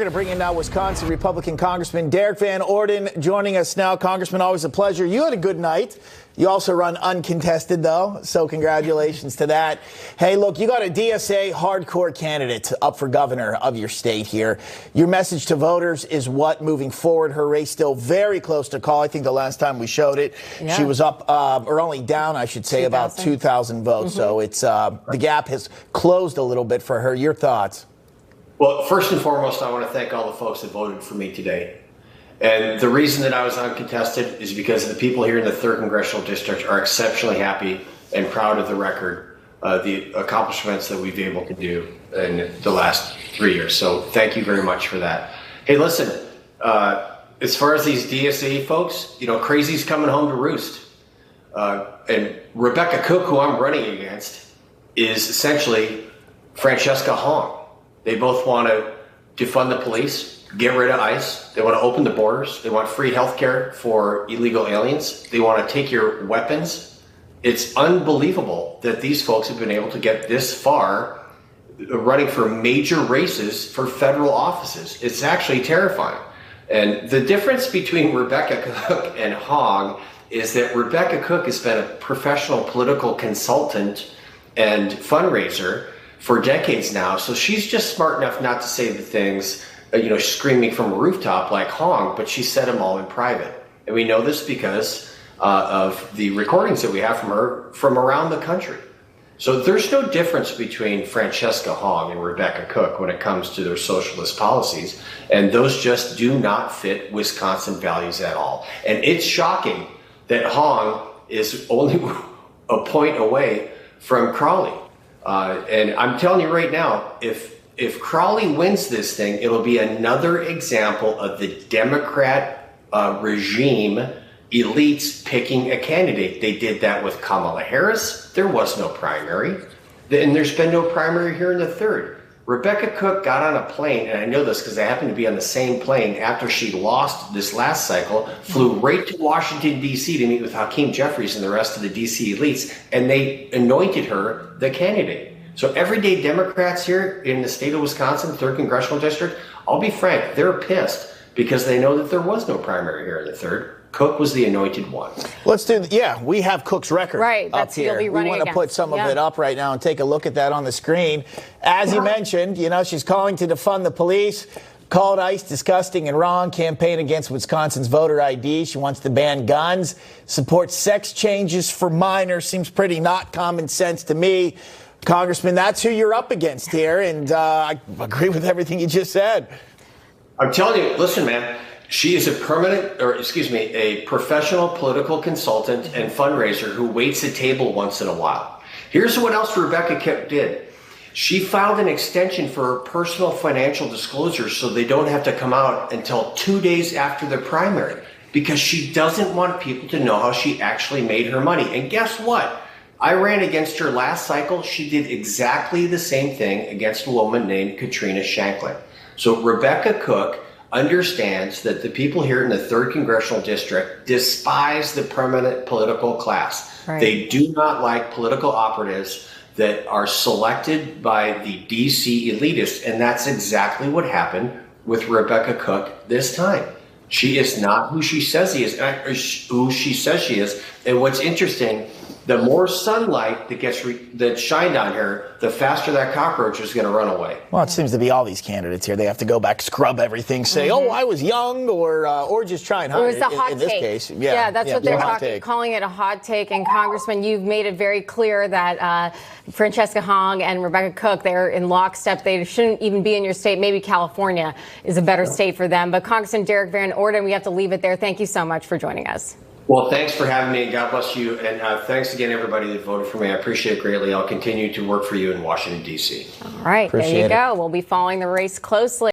We're going to bring in now Wisconsin Republican Congressman Derek Van Orden joining us now. Congressman, always a pleasure. You had a good night. You also run uncontested, though, so congratulations to that. Hey, look, you got a DSA hardcore candidate up for governor of your state here. Your message to voters is what moving forward? Her race still very close to call. I think the last time we showed it, she was up, or only down, I should say, about 2,000 votes. So it's the gap has closed a little bit for her. Your thoughts? Well, first and foremost, I want to thank all the folks that voted for me today. And the reason that I was uncontested is because the people here in the 3rd Congressional District are exceptionally happy and proud of the record, the accomplishments that we've been able to do in the last 3 years. So thank you very much for that. Hey, listen, as far as these DSA folks, you know, crazy's coming home to roost. And Rebecca Cooke, who I'm running against, is essentially Francesca Hong. They both want to defund the police, get rid of ICE. They want to open the borders. They want free health care for illegal aliens. They want to take your weapons. It's unbelievable that these folks have been able to get this far running for major races for federal offices. It's actually terrifying. And the difference between Rebecca Cooke and Hong is that Rebecca Cooke has been a professional political consultant and fundraiser for decades now, so she's just smart enough not to say the things, screaming from a rooftop like Hong, but she said them all in private. And we know this because of the recordings that we have from her from around the country. So there's no difference between Francesca Hong and Rebecca Cooke when it comes to their socialist policies, and those just do not fit Wisconsin values at all. And it's shocking that Hong is only a point away from Crowley. And I'm telling you right now, if Crowley wins this thing, it'll be another example of the Democrat regime elites picking a candidate. They did that with Kamala Harris. There was no primary. And there's been no primary here in the 3rd. Rebecca Cooke got on a plane, and I know this because I happened to be on the same plane after she lost this last cycle, flew right to Washington, D.C. to meet with Hakeem Jeffries and the rest of the D.C. elites, and they anointed her the candidate. So everyday Democrats here in the state of Wisconsin, 3rd Congressional District, I'll be frank, they're pissed because they know that there was no primary here in the 3rd. Cooke was the anointed one. Let's do, we have Cooke's record right, up here. We want to put some of it up right now and take a look at that on the screen. As you mentioned, she's calling to defund the police, called ICE disgusting and wrong, campaign against Wisconsin's voter ID. She wants to ban guns, supports sex changes for minors. Seems pretty not common sense to me. Congressman, that's who you're up against here, and I agree with everything you just said. I'm telling you, listen, man. She is a professional political consultant and fundraiser who waits a table once in a while. Here's what else Rebecca Cooke did. She filed an extension for her personal financial disclosures so they don't have to come out until 2 days after the primary because she doesn't want people to know how she actually made her money. And guess what? I ran against her last cycle. She did exactly the same thing against a woman named Katrina Shanklin. So Rebecca Cooke understands that the people here in the 3rd Congressional District despise the permanent political class. Right. They do not like political operatives that are selected by the DC elitists, and that's exactly what happened with Rebecca Cooke this time. She is not who she says she is. And what's interesting, the more sunlight that shined on her, the faster that cockroach is going to run away. Well, it seems to be all these candidates here. They have to go back, scrub everything, say, "Oh, I was young," or just try and hide. It was a hot take. In this case, that's what they're calling it, a hot take. And Congressman, you've made it very clear that Francesca Hong and Rebecca Cooke, they're in lockstep. They shouldn't even be in your state. Maybe California is a better state for them. But Congressman Derek Van Orden, we have to leave it there. Thank you so much for joining us. Well, thanks for having me, and God bless you. And thanks again, everybody that voted for me. I appreciate it greatly. I'll continue to work for you in Washington, D.C. All right, there you go. We'll be following the race closely.